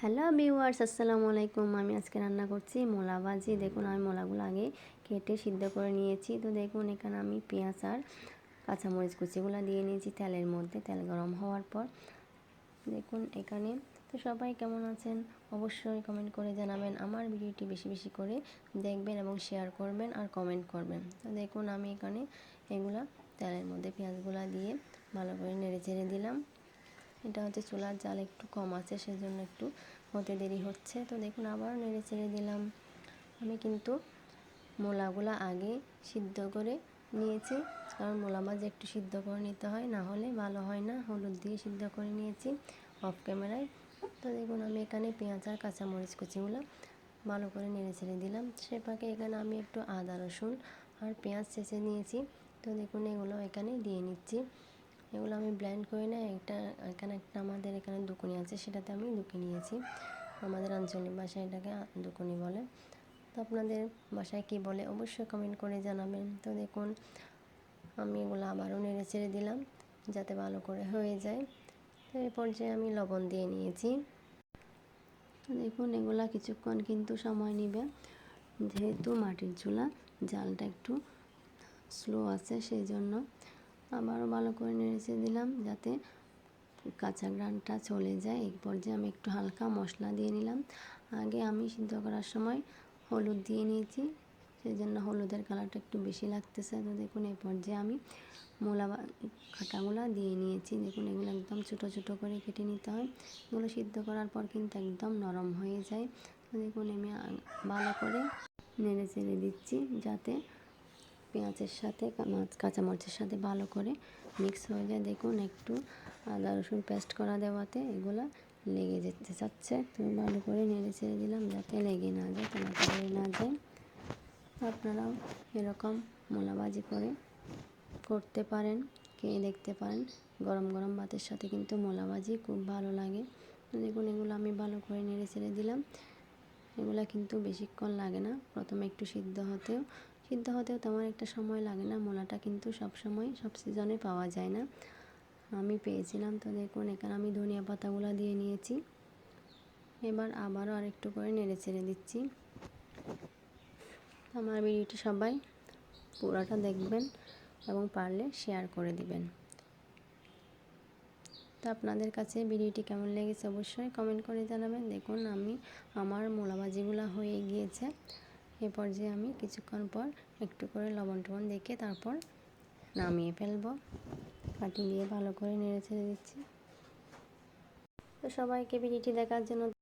Hello viewers, আসসালামু আলাইকুম। আমি আজকে রান্না করছি মোলা ভাজি। দেখুন আমি মোলাগুলো আগে কেটে সিদ্ধ করে নিয়েছি। তো দেখুন এখানে আমি পেঁয়াজ আর কাঁচামরিচ কুচিগুলো দিয়ে নিয়েছি তেলের মধ্যে। তেল গরম হওয়ার পর দেখুন এখানে। তো সবাই কেমন আছেন অবশ্যই কমেন্ট করে জানাবেন। আমার ভিডিওটি বেশি বেশি করে দেখবেন এবং শেয়ার করবেন আর কমেন্ট করবেন। তো দেখুন আমি এখানে এগুলা তেলের মধ্যে পেঁয়াজগুলো দিয়ে ভালো করে নেড়ে চেড়ে দিলাম। এটা হচ্ছে চুলার জাল একটু কম আছে, সেজন্য একটু হতে দেরি হচ্ছে। তো দেখুন আবার নেড়ে চেড়ে দিলাম। আমি কিন্তু মোলাগুলো আগে সিদ্ধ করে নিয়েছি, কারণ মোলা মাছ একটু সিদ্ধ করে নিতে হয়, না হলে ভালো হয় না। হলুদ দিয়ে সিদ্ধ করে নিয়েছি অফ ক্যামেরায়। তো দেখুন আমি এখানে পেঁয়াজ আর কাঁচামরিচ কুচিগুলো ভালো করে নেড়ে চেড়ে দিলাম। সে ফাঁকে এখানে আমি একটু আদা রসুন আর পেঁয়াজ চেঁচে নিয়েছি। তো দেখুন এগুলো এখানে দিয়ে নিচ্ছি। এগুলো আমি ব্লেন্ড করে না, এখানে একটা আমাদের এখানে দুকুনি আছে, সেটাতে আমি দুকে নিয়েছি। আমাদের আঞ্চলিক ভাষায় এটাকে দুকুনি বলে। তো আপনাদের বাসায় কী বলে অবশ্যই কমেন্ট করে জানাবেন। তো দেখুন আমি এগুলো আবারও নেড়ে চেড়ে দিলাম যাতে ভালো করে হয়ে যায়। তো এই পর্যায়ে আমি লবণ দিয়ে নিয়েছি। তো দেখুন এগুলা কিছুক্ষণ কিন্তু সময় নেবে, যেহেতু মাটির চুলা, জালটা একটু স্লো আছে, সেই জন্য আবারও ভালো করে নেড়ে দিলাম যাতে কাঁচা ঘ্রাণটা চলে যায়। এই পর্যায়ে আমি একটু হালকা মশলা দিয়ে নিলাম। আগে আমি সিদ্ধ করার সময় হলুদ দিয়ে নিয়েছি, সেই জন্য হলুদের কালারটা একটু বেশি লাগতেছে। তো দেখুন এই পর্যায়ে আমি মূলা কাটাগুলো দিয়ে নিয়েছি। দেখুন এগুলো একদম ছোটো ছোটো করে কেটে নিতে হয়। এগুলো সিদ্ধ করার পর কিন্তু একদম নরম হয়ে যায়। তো দেখুন আমি ভালো করে নেড়ে চেড়ে দিচ্ছি যাতে পেঁয়াজের সাথে কাঁচামরিচের সাথে ভালো করে মিক্স হয়ে যায়। দেখুন একটু আদা রসুন পেস্ট করা দেওয়াতে এগুলো লেগে যেতে চাচ্ছে। তো ভালো করে নেড়ে ছেড়ে দিলাম যাতে লেগে না যায়, টমেটো লেগে না যায়। আপনারাও এরকম মোলা ভাজি করে করতে পারেন, খেয়ে দেখতে পারেন। গরম গরম ভাতের সাথে কিন্তু মোলা ভাজি খুব ভালো লাগে। তো দেখুন এগুলো আমি ভালো করে নেড়ে ছেড়ে দিলাম। এগুলো কিন্তু বেশিক্ষণ লাগে না, প্রথমে একটু সিদ্ধ হতেও তেমন একটা সময় লাগে না। মূলাটা কিন্তু সব সময় সব সিজনে পাওয়া যায় না, আমি পেয়েছিলাম। তো দেখুন এখানে আমি ধনিয়া পাতাগুলো দিয়ে নিয়েছি। এবার আবারও আরেকটু করে নেড়ে চেড়ে দিচ্ছি। আমার ভিডিওটি সবাই পুরোটা দেখবেন এবং পারলে শেয়ার করে দিবেন। তো আপনাদের কাছে ভিডিওটি কেমন লেগেছে অবশ্যই কমেন্ট করে জানাবেন। দেখুন আমার মোলা ভাজিগুলো হয়ে গিয়েছে। এ পর্যায়ে আমি কিছুক্ষণ পর একটু করে লবণ টবণ দেখে তারপর নামিয়ে ফেলবো। কাটি দিয়ে ভালো করে নেড়ে ছেড়ে দিচ্ছি। তো সবাইকে ভিডিওটি দেখার জন্য